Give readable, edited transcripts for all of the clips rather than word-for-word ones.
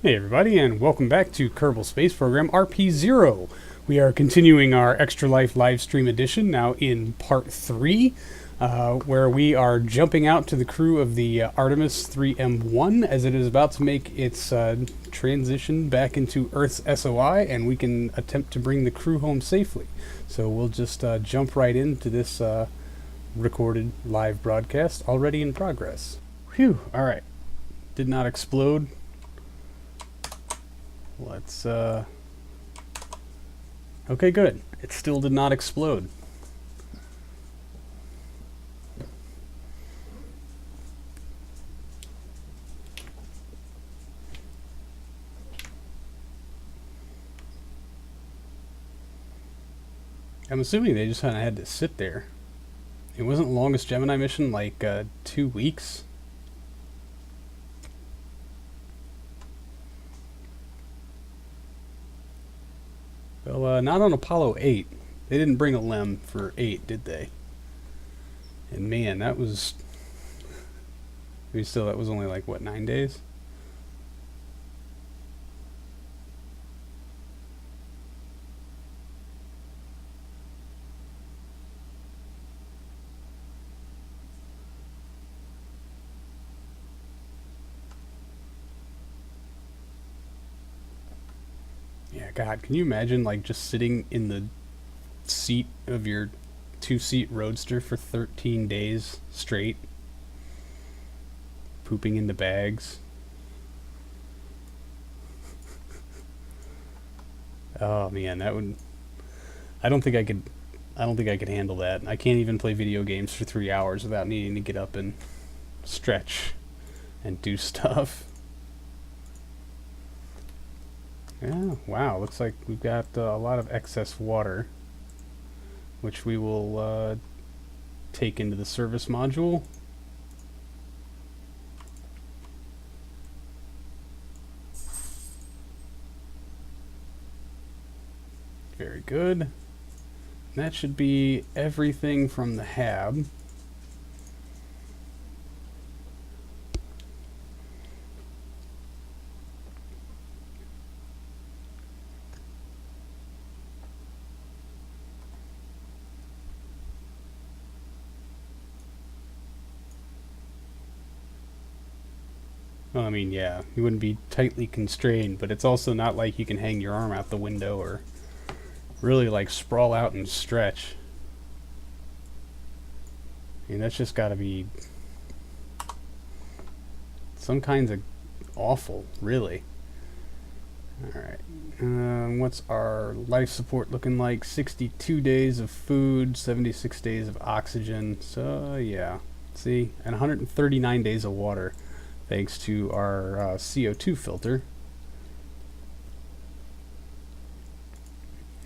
Hey everybody, and welcome back to Kerbal Space Program RP-0. We are continuing our Extra Life livestream edition, now in part 3, where we are jumping out to the crew of the Artemis 3M1 as it is about to make its transition back into Earth's SOI, and we can attempt to bring the crew home safely. So we'll just jump right into this recorded live broadcast already in progress. Phew, alright. Did not explode. Let's, okay, good. It still did not explode. I'm assuming they just kind of had to sit there. It wasn't the longest Gemini mission, like, 2 weeks. Well, not on Apollo 8. They didn't bring a LEM for 8, did they? And man, that was... I mean, still, that was only like, what, 9 days? Yeah, God, can you imagine, like, just sitting in the seat of your 2-seat Roadster for 13 days straight? Pooping into bags? Oh, man, that would... I don't think I could handle that. I can't even play video games for 3 hours without needing to get up and stretch and do stuff. Yeah, wow, looks like we've got a lot of excess water, which we will take into the service module. Very good. That should be everything from the hab. Well, I mean, yeah, you wouldn't be tightly constrained, but it's also not like you can hang your arm out the window or really, like, sprawl out and stretch. I mean, that's just gotta be some kinds of awful, really. Alright, what's our life support looking like? 62 days of food, 76 days of oxygen, so yeah. See, and 139 days of water. Thanks to our CO2 filter.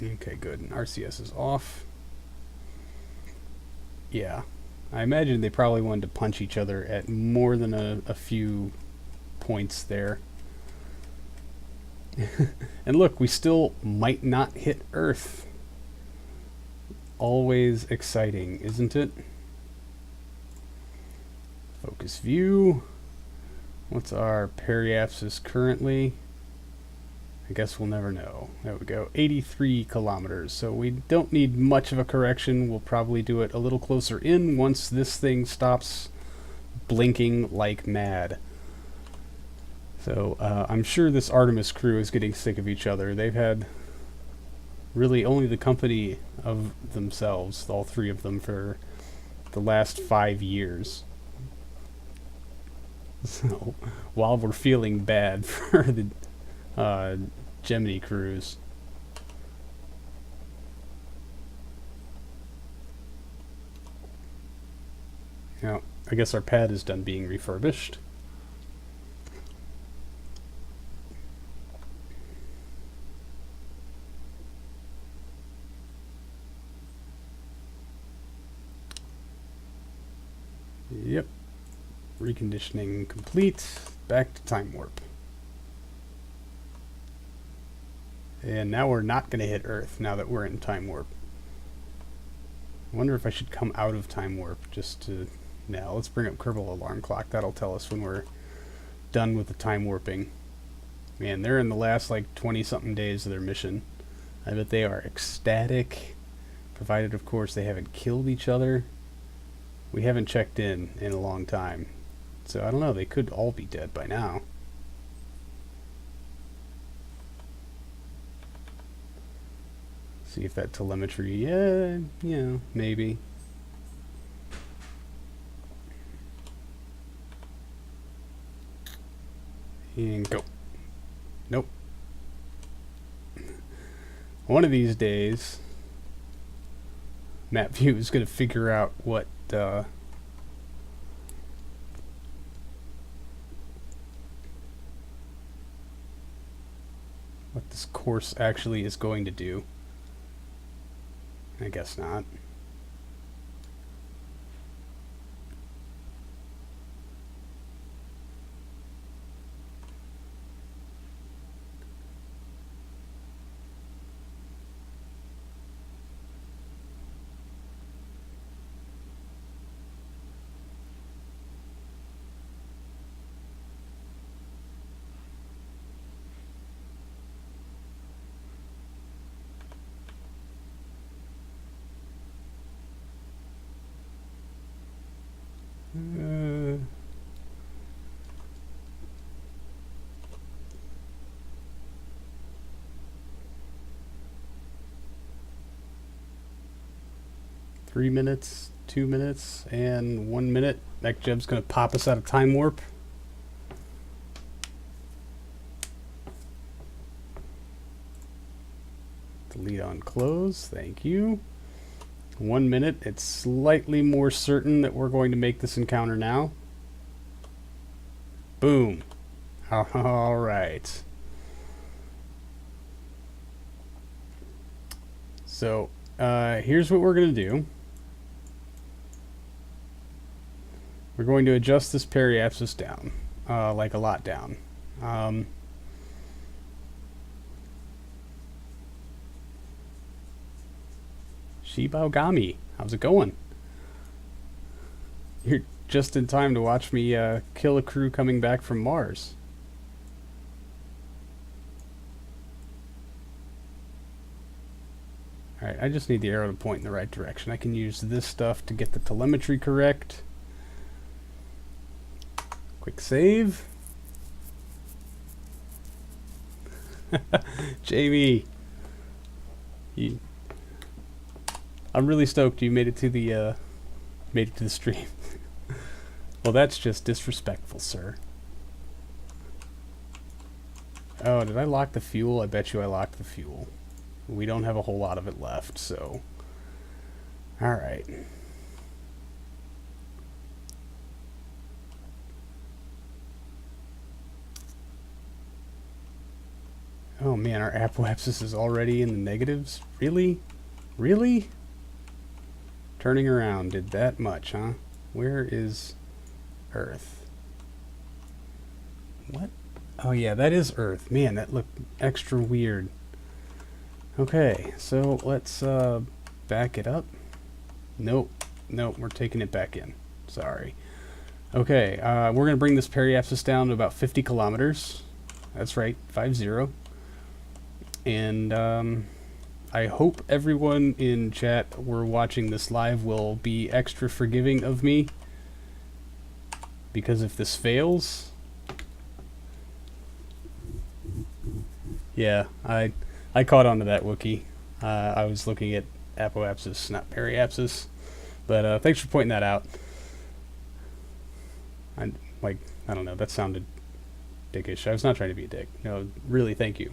Okay, good. And RCS is off. Yeah. I imagine they probably wanted to punch each other at more than a few points there. And look, we still might not hit Earth. Always exciting, isn't it? Focus view. What's our periapsis currently? I guess we'll never know. There we go. 83 kilometers. So we don't need much of a correction. We'll probably do it a little closer in once this thing stops blinking like mad. So I'm sure this Artemis crew is getting sick of each other. They've had really only the company of themselves, all three of them, for the last 5 years. So, while we're feeling bad for the Gemini crews. Now, I guess our pad is done being refurbished. Yep. Reconditioning complete. Back to time warp. And now we're not going to hit Earth now that we're in time warp. I wonder if I should come out of time warp just to... Now, let's bring up Kerbal Alarm Clock. That'll tell us when we're done with the time warping. Man, they're in the last like 20-something days of their mission. I bet they are ecstatic, provided of course they haven't killed each other. We haven't checked in a long time, so I don't know, they could all be dead by now. See if that telemetry, yeah, maybe. And go. Nope. One of these days, map view is going to figure out what this course actually is going to do. I guess not. Uh, 3 minutes, 2 minutes, and 1 minute. That jeb's gonna pop us out of time warp. Delete on close, thank you. 1 minute, it's slightly more certain that we're going to make this encounter now. Boom. All right. So, here's what we're going to do. We're going to adjust this periapsis down, like a lot down. Shibaogami, how's it going? You're just in time to watch me kill a crew coming back from Mars. Alright, I just need the arrow to point in the right direction. I can use this stuff to get the telemetry correct. Quick save. Jamie, I'm really stoked you made it to the stream. Well, that's just disrespectful, sir. Oh, did I lock the fuel? I bet you I locked the fuel. We don't have a whole lot of it left, so... Alright. Oh man, our apoapsis is already in the negatives? Really? Really? Turning around did that much, huh? Where is Earth? What? Oh yeah, that is Earth. Man, that looked extra weird. Okay, so let's back it up. Nope, we're taking it back in. Sorry. Okay, we're going to bring this periapsis down to about 50 kilometers. That's right, 50. And I hope everyone in chat we're watching this live will be extra forgiving of me, because if this fails, yeah, I caught on to that, Wookie. I was looking at apoapsis, not periapsis, but thanks for pointing that out. I don't know, that sounded dickish. I was not trying to be a dick. No, really, thank you.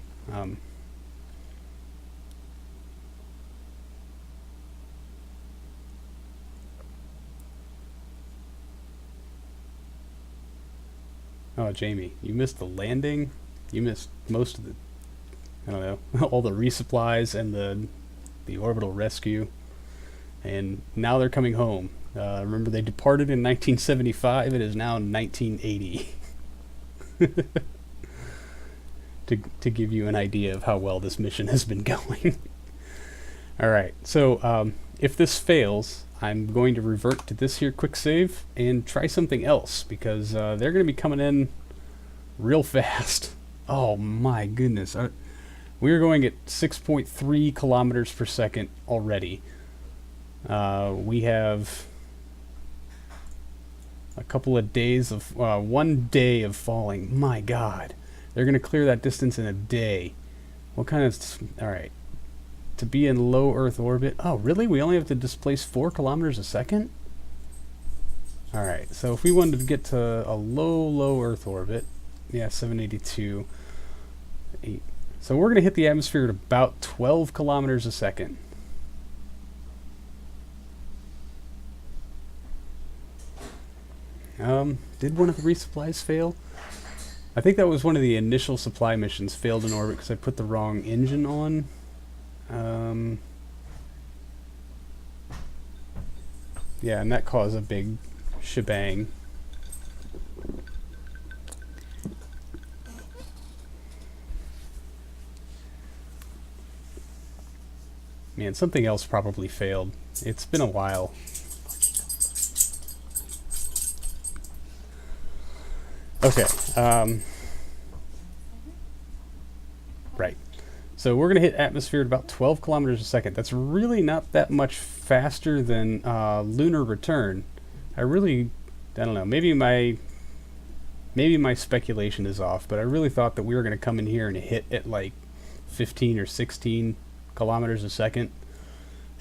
Oh, Jamie, you missed the landing. You missed most of the, I don't know, all the resupplies and the orbital rescue. And now they're coming home. Remember, they departed in 1975. It is now 1980. to give you an idea of how well this mission has been going. Alright, so if this fails, I'm going to revert to this here quick save and try something else, because they're going to be coming in real fast. Oh my goodness. We're going at 6.3 kilometers per second already. We have a couple of days of, 1 day of falling. My God. They're going to clear that distance in a day. What kind of... Alright. To be in low Earth orbit... Oh, really? We only have to displace 4 kilometers a second? Alright, so if we wanted to get to a low Earth orbit... Yeah, 782. 8. So we're going to hit the atmosphere at about 12 kilometers a second. Did one of the resupplies fail? I think that was one of the initial supply missions failed in orbit because I put the wrong engine on. Yeah, and that caused a big shebang. Man, something else probably failed. It's been a while. Okay, right. So we're going to hit atmosphere at about 12 kilometers a second. That's really not that much faster than lunar return. I don't know, maybe my speculation is off, but I really thought that we were going to come in here and hit at like 15 or 16 kilometers a second.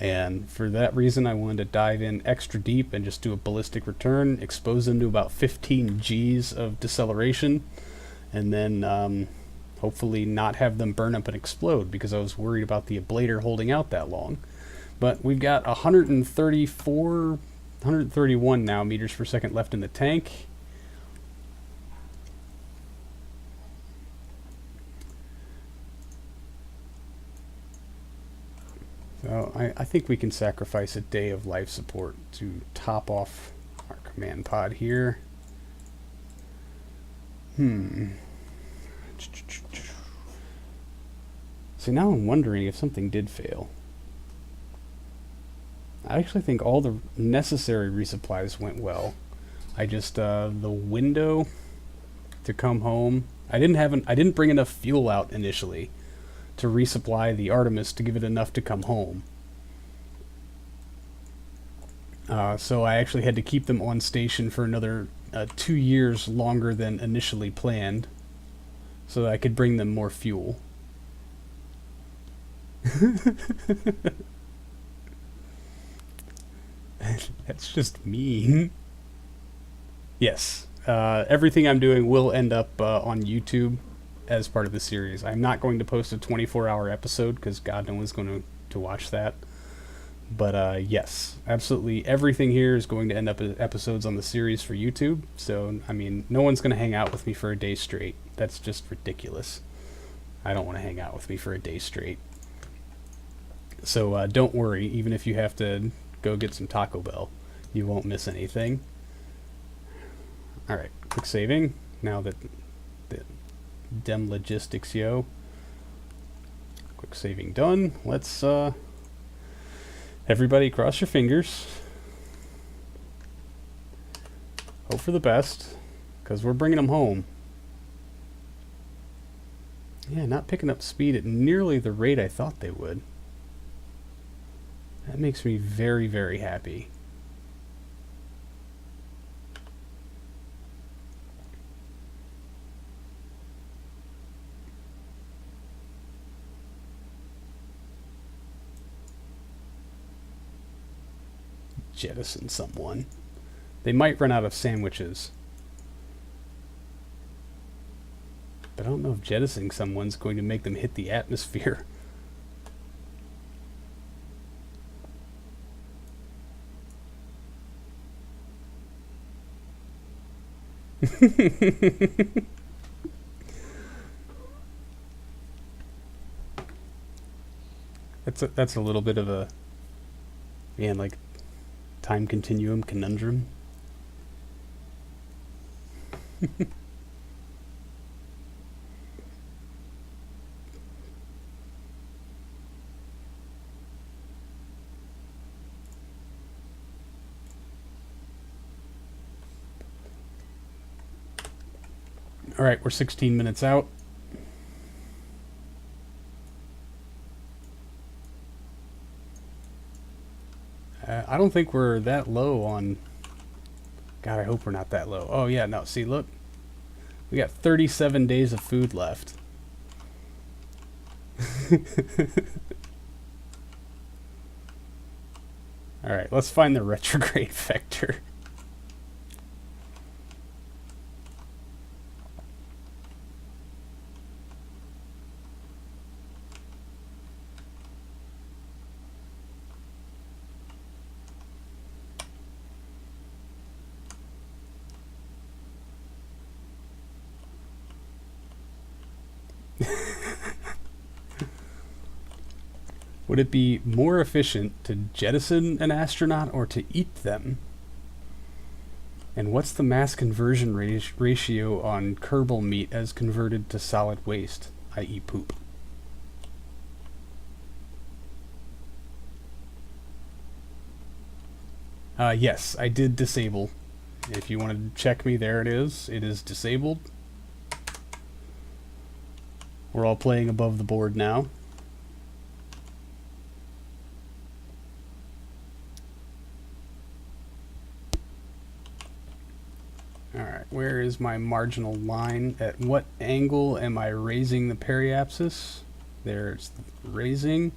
And for that reason, I wanted to dive in extra deep and just do a ballistic return, expose them to about 15 Gs of deceleration, and then hopefully not have them burn up and explode, because I was worried about the ablator holding out that long. But we've got 131 now meters per second left in the tank. So I think we can sacrifice a day of life support to top off our command pod here. So now I'm wondering if something did fail. I actually think all the necessary resupplies went well. I just the window to come home. I didn't bring enough fuel out initially to resupply the Artemis to give it enough to come home. So I actually had to keep them on station for another 2 years longer than initially planned, so that I could bring them more fuel. That's just mean. Yes, everything I'm doing will end up on YouTube as part of the series. I'm not going to post a 24-hour episode because God, no one's going to watch that. But yes, absolutely everything here is going to end up as episodes on the series for YouTube. So, I mean, no one's going to hang out with me for a day straight. That's just ridiculous. I don't want to hang out with me for a day straight. So don't worry, even if you have to go get some Taco Bell, you won't miss anything. Alright, quick saving. Now that the dem logistics, yo. Quick saving done. Let's everybody cross your fingers. Hope for the best, because we're bringing them home. Yeah, not picking up speed at nearly the rate I thought they would. That makes me very, very happy. Jettison someone. They might run out of sandwiches. But I don't know if jettisoning someone's going to make them hit the atmosphere. That's a little bit of a, man, like, time continuum conundrum. Alright, we're 16 minutes out. don't think we're that low on... God, I hope we're not that low. Oh, yeah, no, see, look. We got 37 days of food left. Alright, let's find the retrograde vector. Would it be more efficient to jettison an astronaut or to eat them? And what's the mass conversion ratio on Kerbal meat as converted to solid waste, i.e. poop? Yes, I did disable. If you want to check me, there it is. It is disabled. We're all playing above the board now. Alright, where is my marginal line? At what angle am I raising the periapsis? There's raising,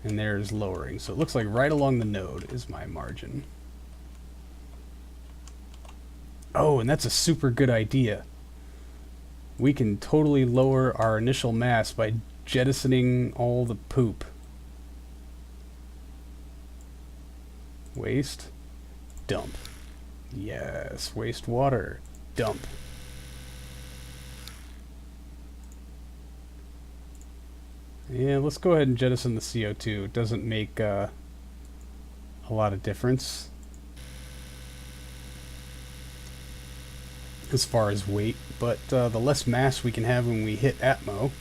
and there's lowering. So it looks like right along the node is my margin. Oh, and that's a super good idea. We can totally lower our initial mass by jettisoning all the poop. Waste, dump. Yes, wastewater, dump. Yeah, let's go ahead and jettison the CO2. It doesn't make a lot of difference as far as weight, but the less mass we can have when we hit Atmo,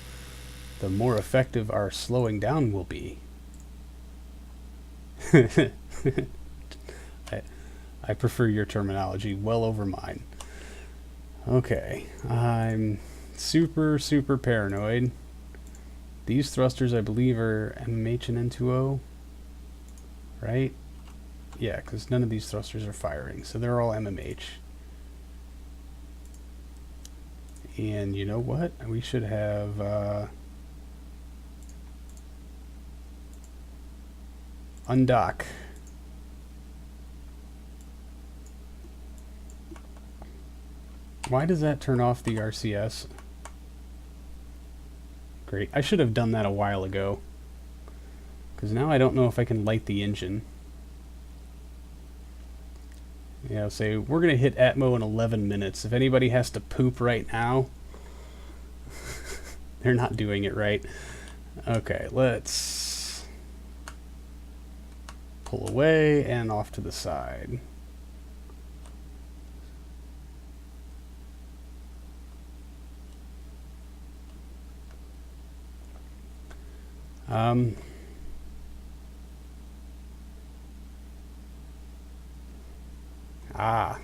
the more effective our slowing down will be. I prefer your terminology well over mine. Okay, I'm super paranoid. These thrusters, I believe, are MMH and N2O, right? Yeah, because none of these thrusters are firing, so they're all MMH. And you know what? We should have undock. Why does that turn off the RCS? Great. I should have done that a while ago, because now I don't know if I can light the engine. Yeah, say we're going to hit Atmo in 11 minutes. If anybody has to poop right now, they're not doing it right. Okay, let's pull away and off to the side.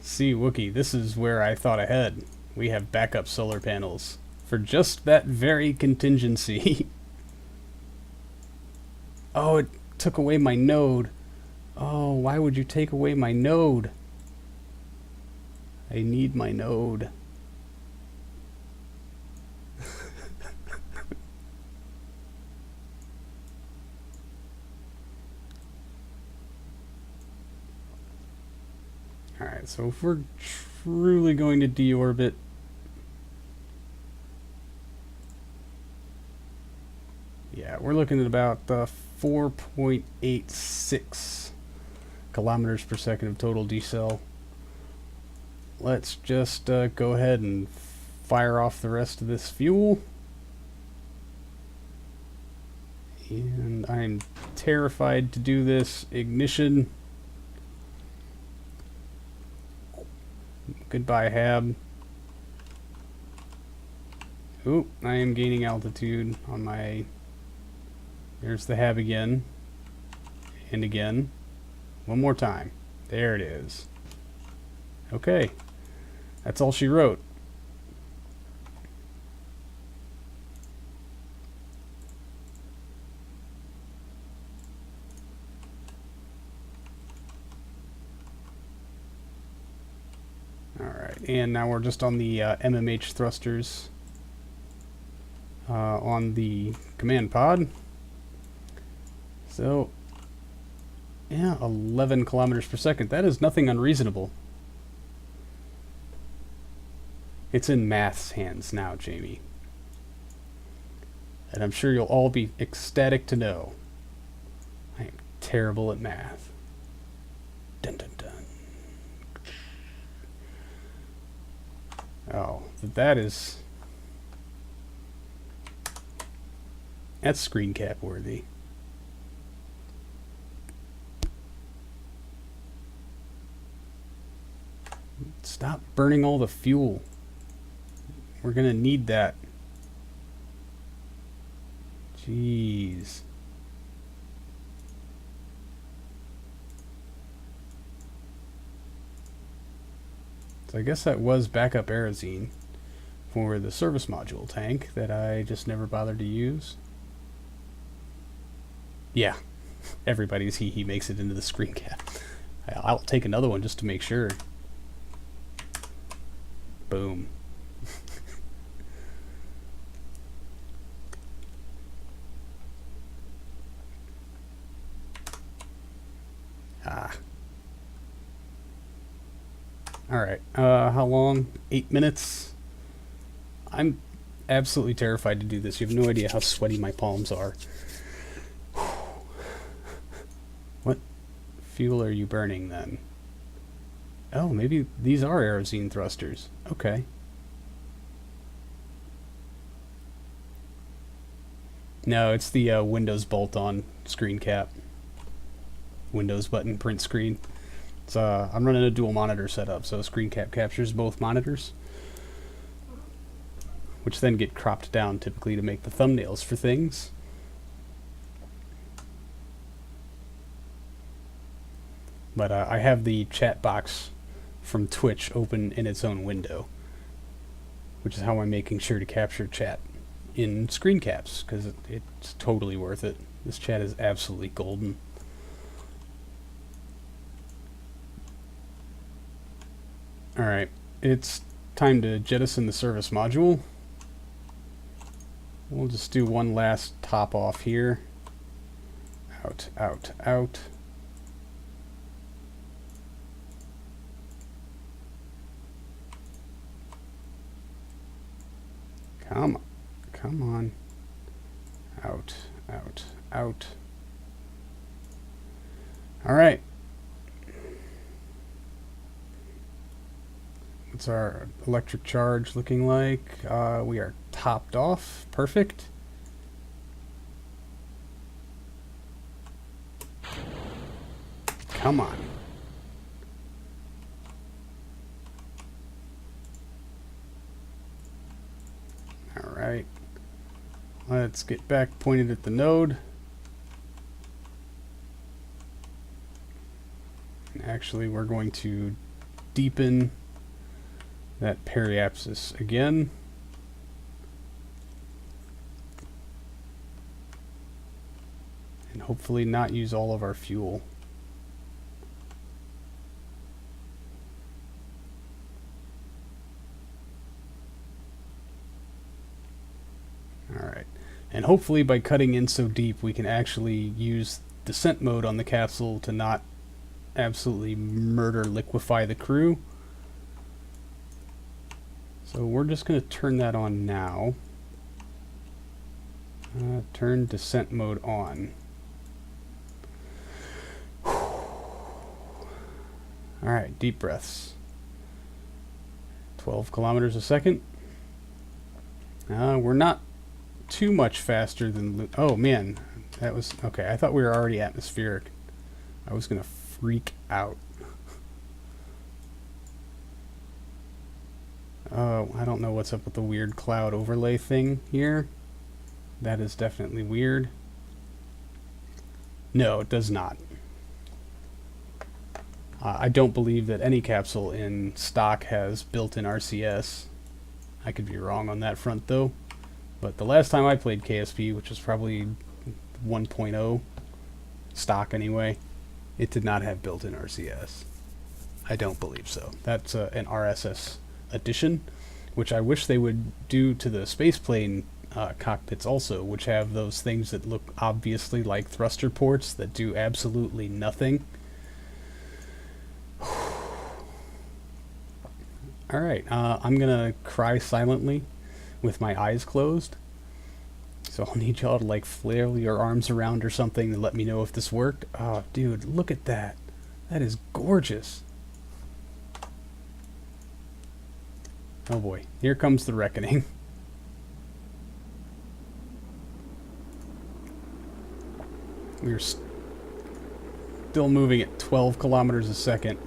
See, Wookie, this is where I thought ahead. We have backup solar panels for just that very contingency. Oh, it took away my node. Oh, why would you take away my node? I need my node. Alright, so if we're truly going to deorbit, yeah, we're looking at about 4.86 kilometers per second of total decel. Let's just go ahead and fire off the rest of this fuel. And I'm terrified to do this. Ignition. Goodbye, Hab. Oop, I am gaining altitude on my... There's the Hab again. And again. One more time. There it is. Okay. That's all she wrote. Alright, and now we're just on the MMH thrusters on the command pod. So, yeah, 11 kilometers per second. That is nothing unreasonable. It's in math's hands now, Jamie. And I'm sure you'll all be ecstatic to know I am terrible at math. Dun dun dun. Oh, that's screen cap worthy. Stop burning all the fuel. We're gonna need that. Jeez. So I guess that was backup Aerozine for the service module tank that I just never bothered to use. Yeah, everybody's he makes it into the screen cap. I'll take another one just to make sure. Boom. Alright, how long? 8 minutes? I'm absolutely terrified to do this. You have no idea how sweaty my palms are. What fuel are you burning then? Oh, maybe these are Aerozine thrusters. Okay. No, it's the Windows bolt-on screen cap. Windows button print screen. It's, I'm running a dual monitor setup, so screen cap captures both monitors, which then get cropped down typically to make the thumbnails for things. But I have the chat box from Twitch open in its own window, which is how I'm making sure to capture chat in screen caps, because it's totally worth it. This chat is absolutely golden. Alright, it's time to jettison the service module. We'll just do one last top off here. Out, out, out. Come on. Out, out, out. Alright. What's our electric charge looking like? We are topped off. Perfect. Come on. Alright. Let's get back pointed at the node. And actually, we're going to deepen that periapsis again. And hopefully not use all of our fuel. Alright. And hopefully by cutting in so deep we can actually use descent mode on the capsule to not absolutely murder liquefy the crew. So we're just going to turn that on now. Turn descent mode on. Alright, deep breaths. 12 kilometers a second. We're not too much faster than... Oh man, that was... Okay, I thought we were already atmospheric. I was going to freak out. I don't know what's up with the weird cloud overlay thing here. That is definitely weird. No, it does not. I don't believe that any capsule in stock has built-in RCS. I could be wrong on that front though. But the last time I played KSP, which was probably 1.0, stock anyway, it did not have built-in RCS. I don't believe so. That's an RSS addition, which I wish they would do to the spaceplane cockpits also, which have those things that look obviously like thruster ports that do absolutely nothing. Alright, I'm gonna cry silently with my eyes closed. So I'll need y'all to like flail your arms around or something to let me know if this worked. Oh, dude, look at that. That is gorgeous. Oh boy, here comes the reckoning. We're still moving at 12 kilometers a second.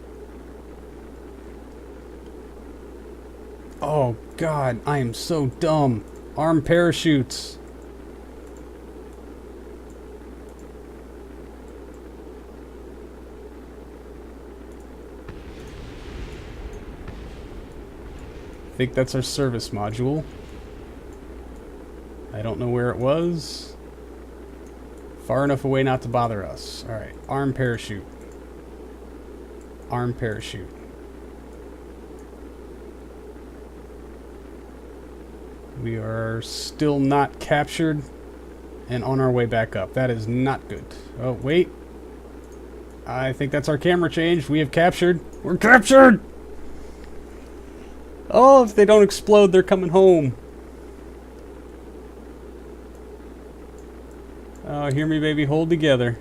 Oh god, I am so dumb. Arm parachutes. I think that's our service module. I don't know where it was. Far enough away not to bother us. Alright, arm parachute. Arm parachute. We are still not captured and on our way back up. That is not good. Oh, wait. I think that's our camera change. We have captured. We're captured! Oh, if they don't explode, they're coming home. Oh, hear me, baby. Hold together.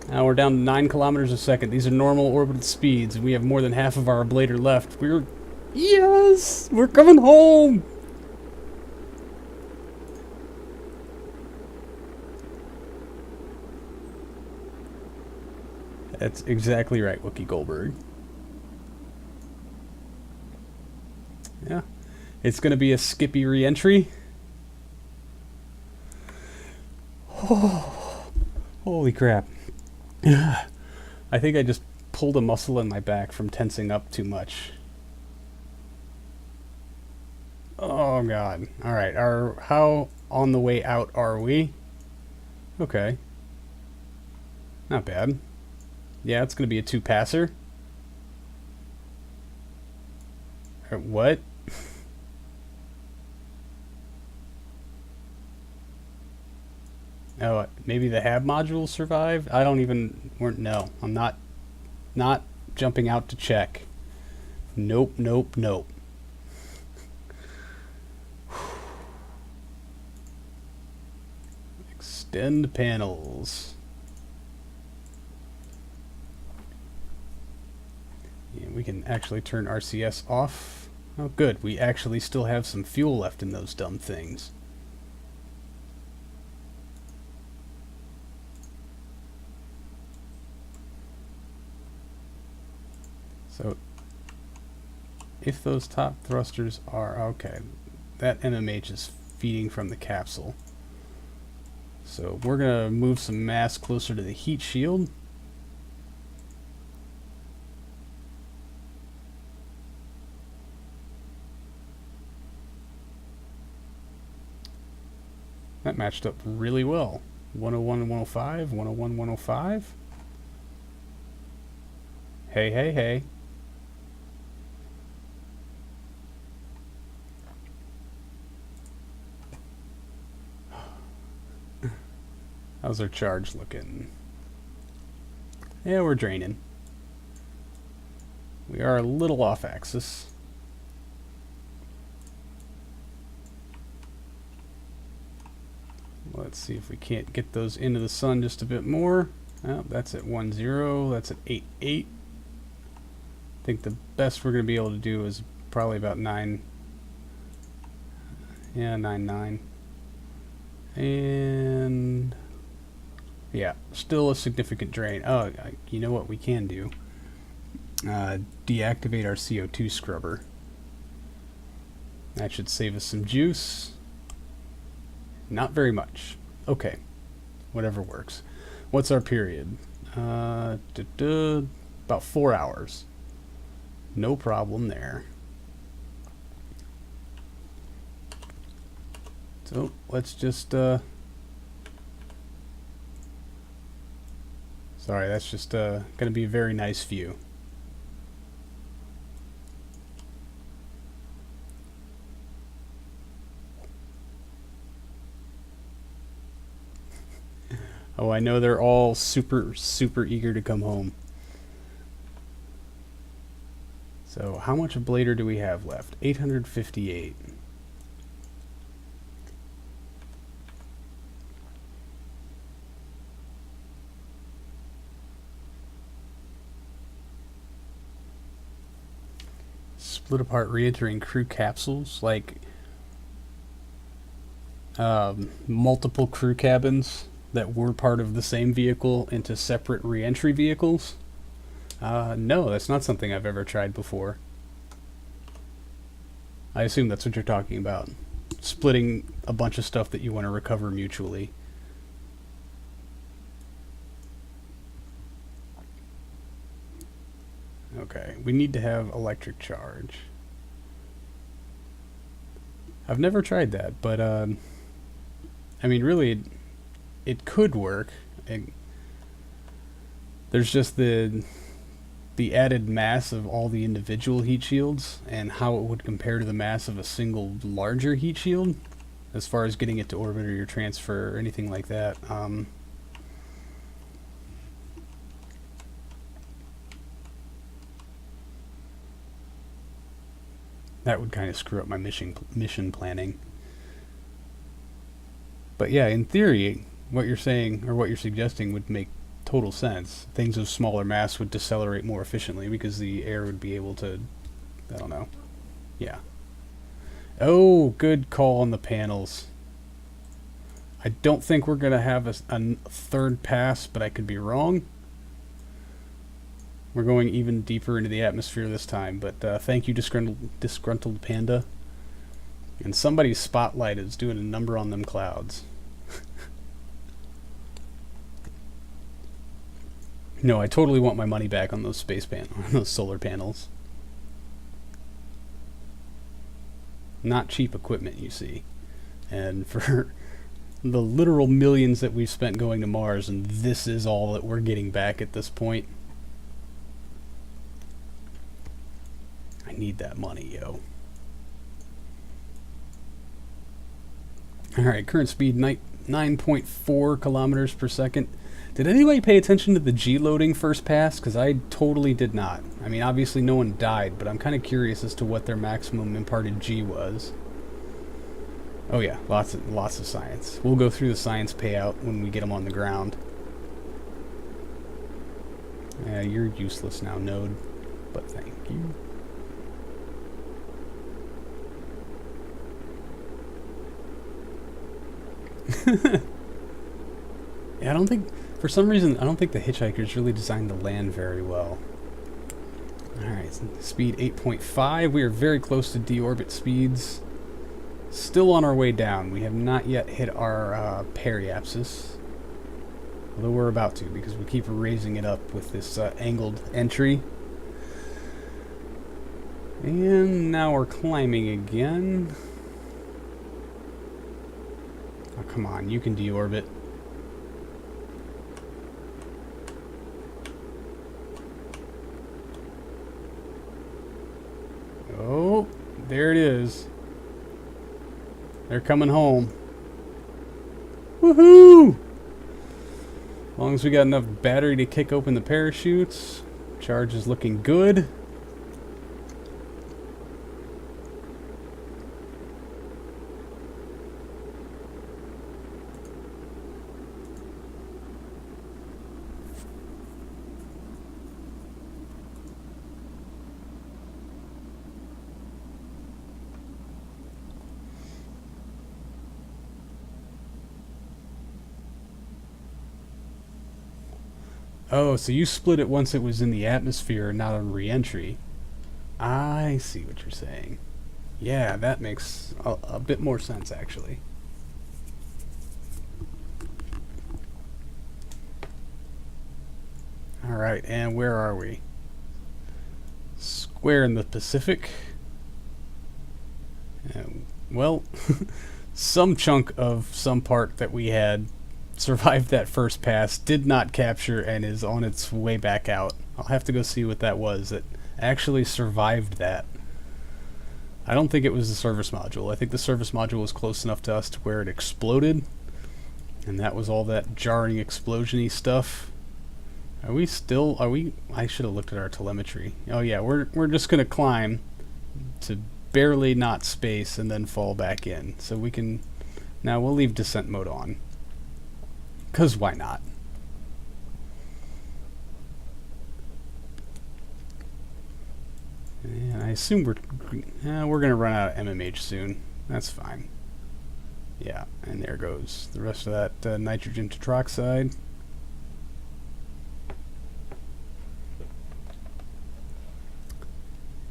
Now we're down to 9 kilometers a second. These are normal orbital speeds, and we have more than half of our ablator left. Yes! We're coming home! That's exactly right, Wookie Goldberg. Yeah. It's going to be a skippy reentry. Oh, holy crap. I think I just pulled a muscle in my back from tensing up too much. Oh god. Alright, how on the way out are we? Okay. Not bad. Yeah, it's going to be a 2-passer. What? Oh, maybe the HAB module survived? I don't even... No, I'm not jumping out to check. Nope, nope, nope. Extend panels. Yeah, we can actually turn RCS off. Oh, good. We actually still have some fuel left in those dumb things. So, if those top thrusters are... Okay, that MMH is feeding from the capsule. So, we're going to move some mass closer to the heat shield. That matched up really well. 101 and 105, 101, 105. Hey, hey, hey. How's our charge looking? Yeah, we're draining. We are a little off axis. Let's see if we can't get those into the sun just a bit more. Oh, that's at 1-0. That's at 8-8. I think the best we're going to be able to do is probably about 9. Yeah, 9-9. And... yeah, still a significant drain. Oh, you know what we can do? Deactivate our CO2 scrubber. That should save us some juice. Not very much. Okay. Whatever works. What's our period? About 4 hours. No problem there. So, let's just... Sorry, that's just going to be a very nice view. Oh, I know they're all super eager to come home. So how much blader do we have left? 858. Split apart re-entering crew capsules, like multiple crew cabins that were part of the same vehicle into separate re-entry vehicles. No, that's not something I've ever tried before. I assume that's what you're talking about. Splitting a bunch of stuff that you want to recover mutually. Okay, we need to have electric charge. I've never tried that, but I mean, really, it could work. There's just the added mass of all the individual heat shields and how it would compare to the mass of a single larger heat shield as far as getting it to orbit or your transfer or anything like that. That would kind of screw up my mission planning. But yeah, in theory, what you're saying or what you're suggesting would make total sense. Things of smaller mass would decelerate more efficiently because the air would be able to, I don't know. Yeah. Oh, good call on the panels. I don't think we're going to have a third pass, but I could be wrong. We're going even deeper into the atmosphere this time, but thank you, disgruntled panda. And somebody's spotlight is doing a number on them clouds. No, I totally want my money back on those on those solar panels. Not cheap equipment, you see. And for the literal millions that we've spent going to Mars, and this is all that we're getting back at this point. I need that money, yo. Alright, current speed 9.4 kilometers per second. Did anybody pay attention to the G loading first pass? Because I totally did not. I mean, obviously no one died, but I'm kind of curious as to what their maximum imparted G was. Oh yeah, lots of science. We'll go through the science payout when we get them on the ground. Yeah, you're useless now, Node. But thank you. Yeah, I don't think, for some reason, I don't think the Hitchhiker's really designed the land very well. Alright, speed 8.5. We are very close to deorbit speeds. Still on our way down. We have not yet hit our periapsis. Although we're about to, because we keep raising it up with this angled entry. And now we're climbing again. Oh, come on, you can deorbit. Oh, there it is. They're coming home. Woohoo! As long as we got enough battery to kick open the parachutes, charge is looking good. Oh, so you split it once it was in the atmosphere, not on re-entry. I see what you're saying. Yeah, that makes a bit more sense, actually. Alright, and where are we? Square in the Pacific. Well, some chunk of some part that we had survived that first pass, did not capture, and is on its way back out. I'll have to go see what that was that actually survived that. I don't think it was the service module. I think the service module was close enough to us to where it exploded, and that was all that jarring explosion-y stuff. Are we still, I should have looked at our telemetry. Oh yeah, we're just gonna climb to barely not space and then fall back in. So we can, now we'll leave descent mode on. 'Cause why not? And I assume we're gonna run out of MMH soon. That's fine. Yeah, and there goes the rest of that nitrogen tetroxide.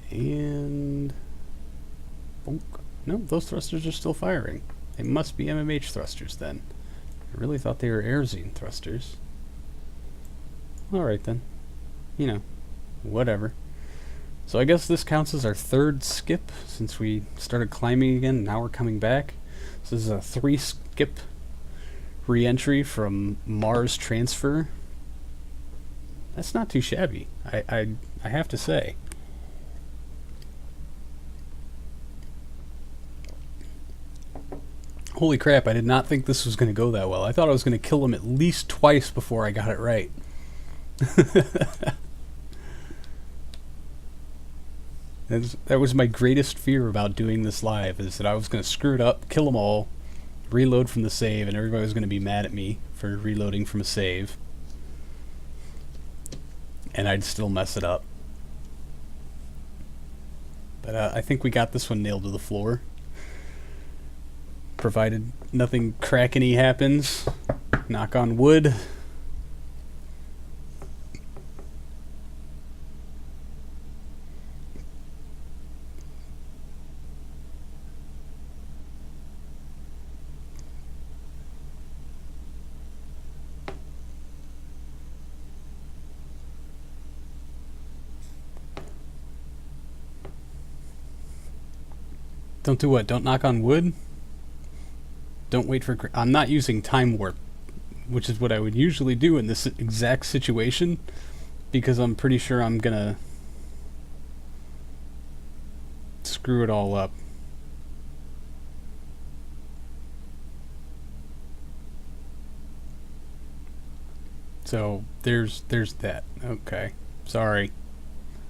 And bonk. No, those thrusters are still firing. They must be MMH thrusters then. I really thought they were Airzine thrusters. Alright then. You know, whatever. So I guess this counts as our third skip since we started climbing again. Now we're coming back. So this is a 3-skip re-entry from Mars transfer. That's not too shabby, I have to say. Holy crap, I did not think this was going to go that well. I thought I was going to kill him at least twice before I got it right. That was my greatest fear about doing this live, is that I was going to screw it up, kill them all, reload from the save, and everybody was going to be mad at me for reloading from a save. And I'd still mess it up. But I think we got this one nailed to the floor. Provided nothing crackeny happens. Knock on wood. Don't do what? Don't knock on wood? Don't wait for... I'm not using time warp, which is what I would usually do in this exact situation, because I'm pretty sure I'm gonna screw it all up. So there's that. Okay. Sorry.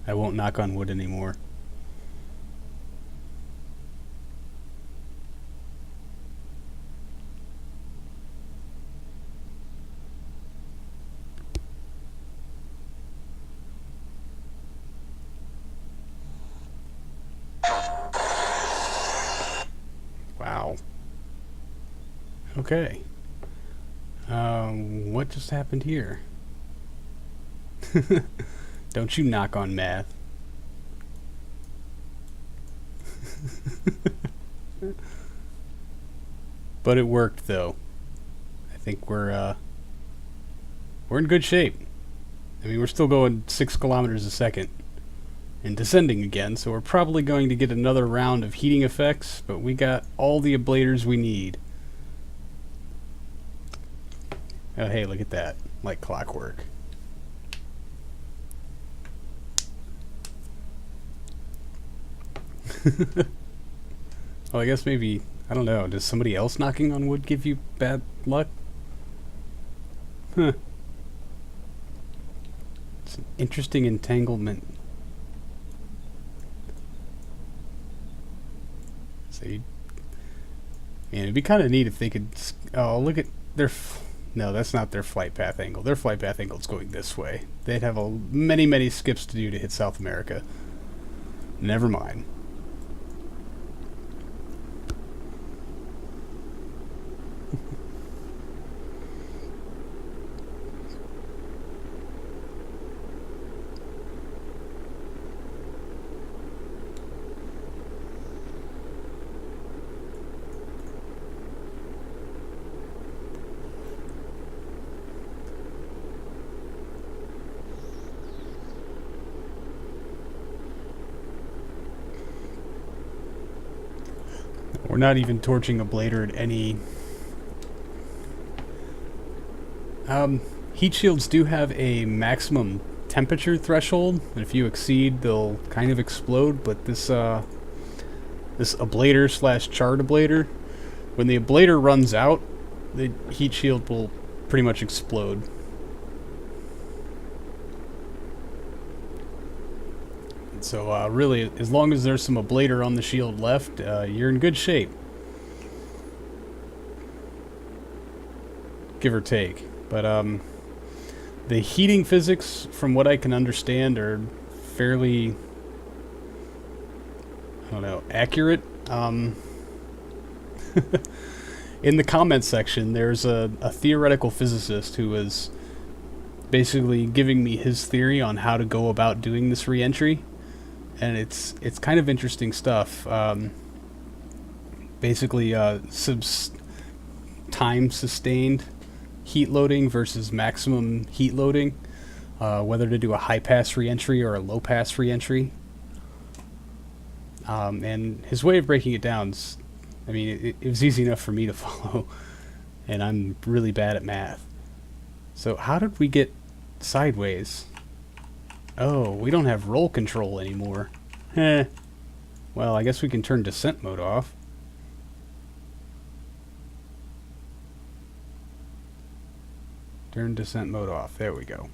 I won't knock on wood anymore. Wow. Okay. What just happened here? Don't you knock on math. But it worked, though. I think we're in good shape. I mean, we're still going 6 kilometers a second and descending again, so we're probably going to get another round of heating effects, but we got all the ablators we need. Oh, hey, look at that. Like clockwork. Well, I guess maybe, I don't know, does somebody else knocking on wood give you bad luck? Huh. It's an interesting entanglement. See? And it'd be kind of neat if they could... Oh, look at their... No, that's not their flight path angle. Their flight path angle is going this way. They'd have many, many skips to do to hit South America. Never mind. We're not even torching a blader at any Heat shields do have a maximum temperature threshold, and if you exceed, they'll kind of explode. But this this ablator slash charred ablator, when the ablator runs out, the heat shield will pretty much explode. And so really, as long as there's some ablator on the shield left, you're in good shape. Give or take. But the heating physics, from what I can understand, are fairly, I don't know, accurate. In the comments section, there's a theoretical physicist who was basically giving me his theory on how to go about doing this reentry, and it's kind of interesting stuff. Basically, time sustained heat loading versus maximum heat loading, whether to do a high pass reentry or a low pass reentry. And his way of breaking it down is, I mean, it was easy enough for me to follow, and I'm really bad at math. So how did we get sideways? Oh, we don't have roll control anymore. Well, I guess we can turn descent mode off. Turn descent mode off. There we go.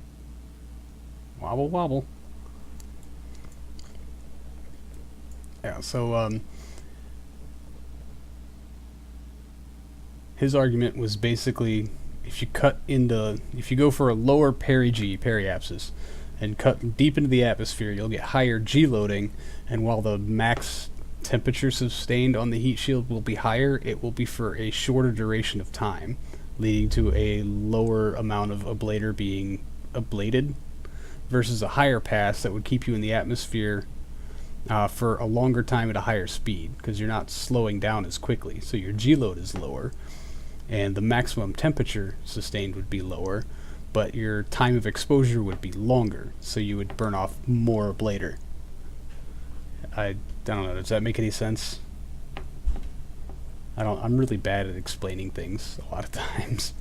Wobble, wobble. Yeah, so, his argument was basically, if you go for a lower periapsis, and cut deep into the atmosphere, you'll get higher G loading, and while the max temperature sustained on the heat shield will be higher, it will be for a shorter duration of time, leading to a lower amount of ablator being ablated, versus a higher pass that would keep you in the atmosphere for a longer time at a higher speed, because you're not slowing down as quickly, so your G load is lower, and the maximum temperature sustained would be lower, but your time of exposure would be longer, so you would burn off more ablator. I don't know, does that make any sense? I'm really bad at explaining things a lot of times.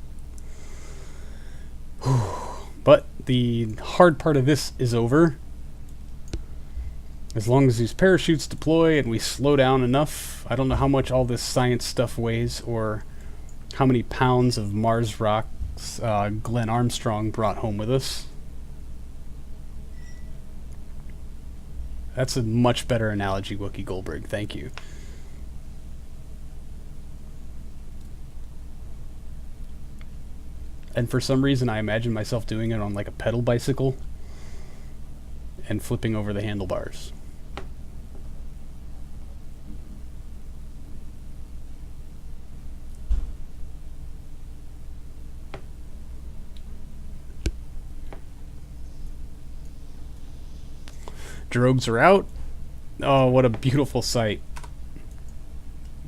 But the hard part of this is over. As long as these parachutes deploy and we slow down enough, I don't know how much all this science stuff weighs or how many pounds of Mars rocks Glenn Armstrong brought home with us. That's a much better analogy, Wookie Goldberg. Thank you. And for some reason, I imagine myself doing it on like a pedal bicycle and flipping over the handlebars. Drogues are out. Oh, what a beautiful sight.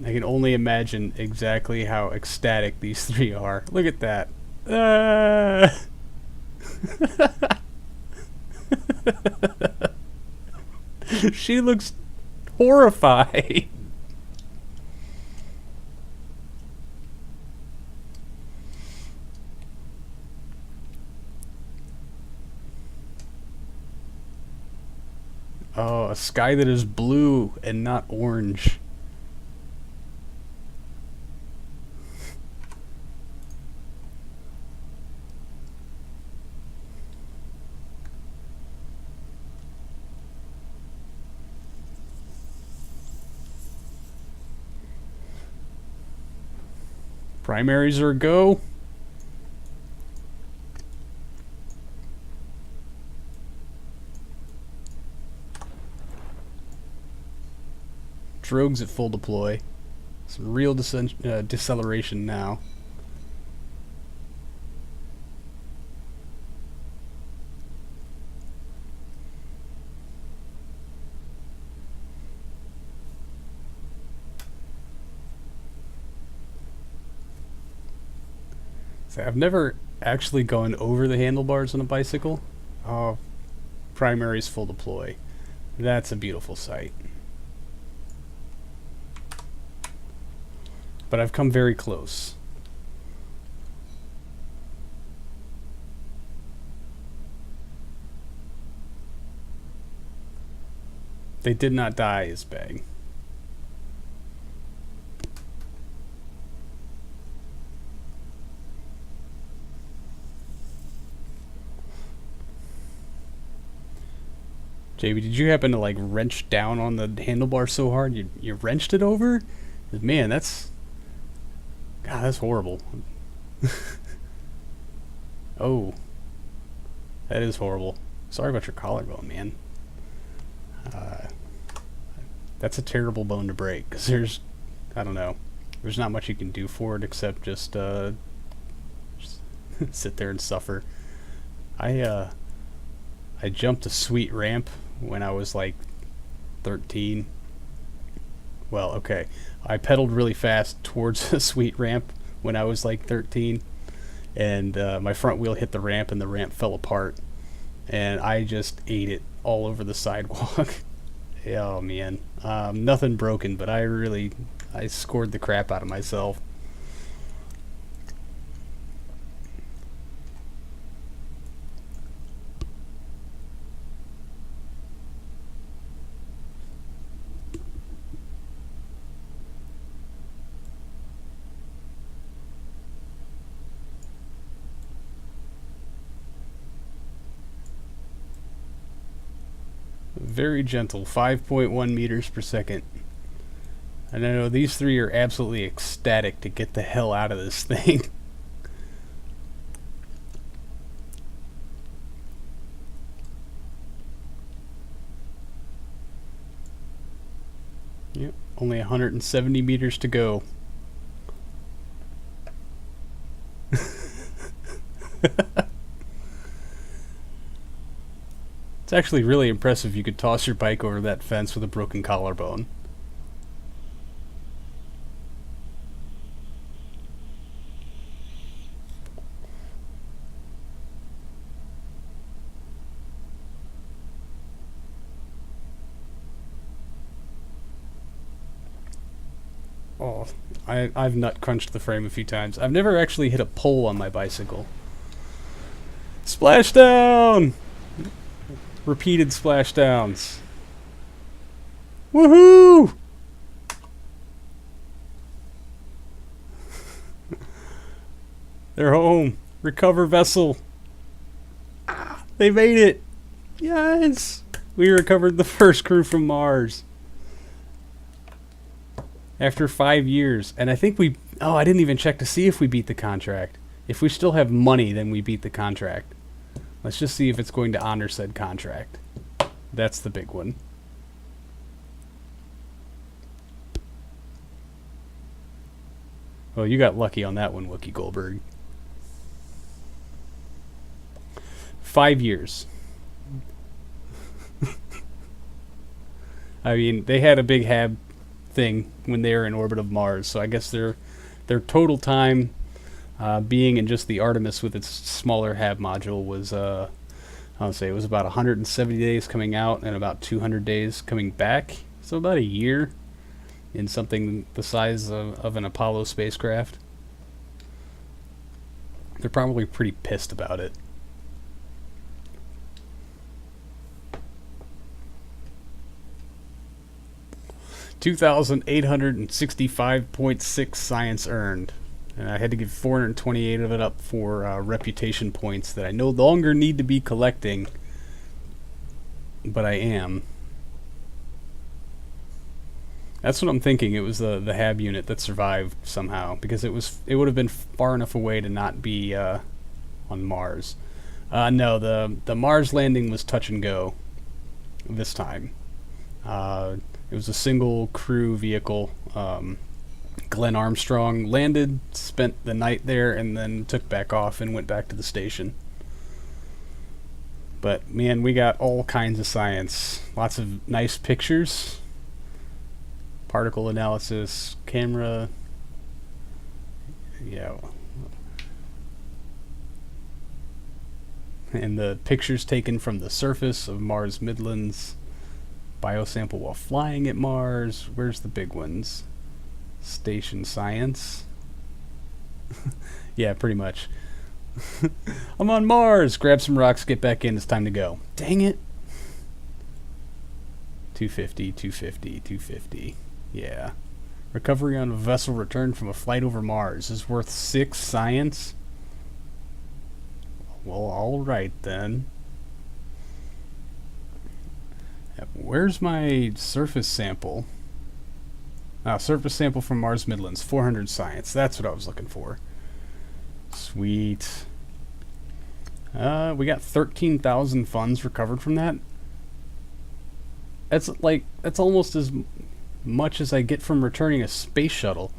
I can only imagine exactly how ecstatic these three are. Look at that. She looks horrified. Oh, a sky that is blue and not orange. Primaries are a go. Drogues at full deploy. Some real deceleration now. So I've never actually gone over the handlebars on a bicycle. Oh, primaries full deploy. That's a beautiful sight. But I've come very close. They did not die is bang. JB, did you happen to like wrench down on the handlebar so hard you wrenched it over? Man, that's... God, that's horrible. Oh. That is horrible. Sorry about your collarbone, man. That's a terrible bone to break, because there's... I don't know. There's not much you can do for it except just sit there and suffer. I jumped a sweet ramp when I was like 13. Well, okay. I pedaled really fast towards a sweet ramp when I was like 13, and my front wheel hit the ramp and the ramp fell apart, and I just ate it all over the sidewalk. Oh man, nothing broken, but I scored the crap out of myself. Very gentle, 5.1 meters per second. And I know these three are absolutely ecstatic to get the hell out of this thing. Yep, only 170 meters to go. It's actually really impressive you could toss your bike over that fence with a broken collarbone. Oh, I've nut crunched the frame a few times. I've never actually hit a pole on my bicycle. Splashdown! Repeated splashdowns. Woohoo! They're home. Recover vessel. Ah, they made it. Yes! We recovered the first crew from Mars. After 5 years. And I think we... Oh, I didn't even check to see if we beat the contract. If we still have money, then we beat the contract. Let's just see if it's going to honor said contract. That's the big one. Well, you got lucky on that one, Wookie Goldberg. 5 years. I mean, they had a big HAB thing when they were in orbit of Mars, so I guess their total time being in just the Artemis with its smaller HAB module was, I'll say it was about 170 days coming out and about 200 days coming back. So about a year in something the size of an Apollo spacecraft. They're probably pretty pissed about it. $2,865.6 science earned. And I had to give 428 of it up for reputation points that I no longer need to be collecting, but I am. That's what I'm thinking. It was the HAB unit that survived somehow, because it would have been far enough away to not be on Mars. No, the Mars landing was touch and go this time. It was a single crew vehicle. Glenn Armstrong landed, spent the night there, and then took back off and went back to the station. But man, we got all kinds of science. Lots of nice pictures, particle analysis, camera. Yeah. And the pictures taken from the surface of Mars Midlands. Biosample while flying at Mars. Where's the big ones? Station science. Yeah, pretty much. I'm on Mars. Grab some rocks, get back in. It's time to go. Dang it. 250, 250, 250. Yeah. Recovery on a vessel returned from a flight over Mars is worth 6 science? Well, alright then. Where's my surface sample? Surface sample from Mars Midlands, 400 science. That's what I was looking for. Sweet. We got 13,000 funds recovered from that. That's almost as much as I get from returning a space shuttle.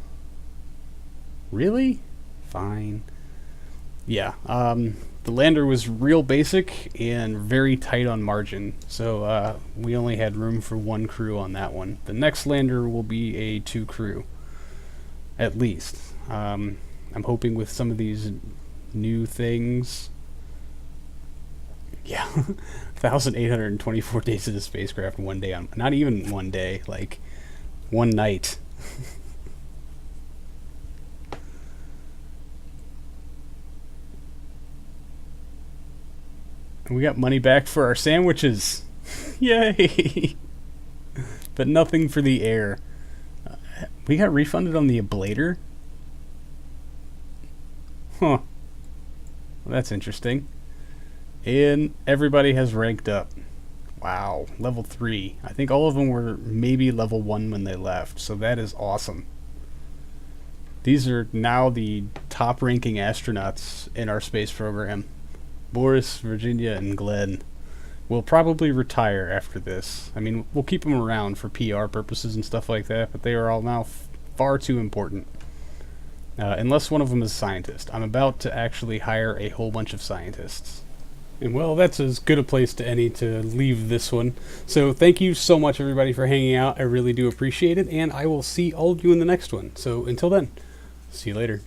Really? Fine. Yeah, the lander was real basic and very tight on margin, so we only had room for 1 crew on that one. The next lander will be a 2 crew, at least. I'm hoping with some of these new things. Yeah, 1,824 days of the spacecraft, 1 day on, not even 1 day, like 1 night. We got money back for our sandwiches. Yay! But nothing for the air. We got refunded on the ablator? Huh. Well, that's interesting. And everybody has ranked up. Wow. Level 3. I think all of them were maybe level 1 when they left, so that is awesome. These are now the top ranking astronauts in our space program. Boris, Virginia, and Glenn will probably retire after this. I mean, we'll keep them around for PR purposes and stuff like that, but they are all now far too important. Unless one of them is a scientist. I'm about to actually hire a whole bunch of scientists. And well, that's as good a place to any to leave this one. So thank you so much, everybody, for hanging out. I really do appreciate it, and I will see all of you in the next one. So until then, see you later.